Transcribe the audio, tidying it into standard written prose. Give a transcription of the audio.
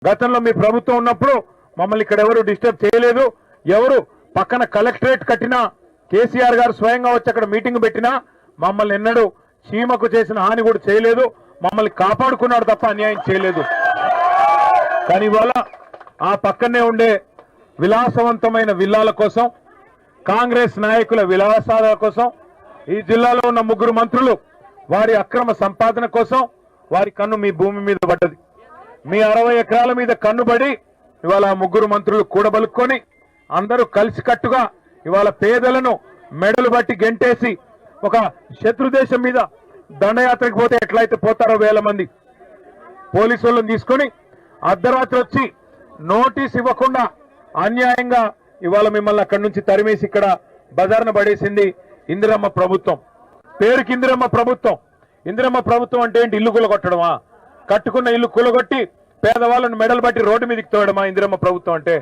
గతంలో మీ ప్రభుత్వం ఉన్నప్పుడు మమ్మల్ని ఇక్కడ ఎవరు డిస్టర్బ్ చేయలేదు. ఎవరు పక్కన కలెక్టరేట్ కట్టినా కేసీఆర్ గారు స్వయంగా వచ్చి అక్కడ మీటింగ్ పెట్టినా మమ్మల్ని ఎన్నడూ చీమకు చేసిన హాని కూడా చేయలేదు. మమ్మల్ని కాపాడుకున్నాడు తప్ప అన్యాయం చేయలేదు. కానీ ఇవాళ ఆ పక్కనే ఉండే విలాసవంతమైన విల్లాల కోసం, కాంగ్రెస్ నాయకుల విలాసాల కోసం, ఈ జిల్లాలో ఉన్న 3 మంత్రులు వారి అక్రమ సంపాదన కోసం వారి కన్ను మీ భూమి మీద పడ్డది. మీ 60 ఎకరాల మీద కన్నుబడి ఇవాళ 3 మంత్రులు కూడబలుక్కొని అందరూ కలిసికట్టుగా ఇవాళ పేదలను మెడలు బట్టి గెంటేసి ఒక శత్రు దేశం మీద దండయాత్రకు పోతే ఎట్లయితే పోతారో 1000 మంది పోలీసు వాళ్ళని తీసుకొని అర్ధరాత్రి వచ్చి నోటీస్ ఇవ్వకుండా అన్యాయంగా ఇవాళ మిమ్మల్ని అక్కడి నుంచి తరిమేసి ఇక్కడ బజార్న పడేసింది ఇందిరమ్మ ప్రభుత్వం. పేరుకి ఇందిరమ్మ ప్రభుత్వం. ఇందిరమ్మ ప్రభుత్వం అంటే ఏంటి? ఇల్లు కూలగొట్టడమా? కట్టుకున్న ఇల్లు కూలగొట్టి పేదవాళ్ళను మెడలు బట్టి రోడ్డు మీదకి తోయడమా ఇందిరమ్మ ప్రభుత్వం అంటే?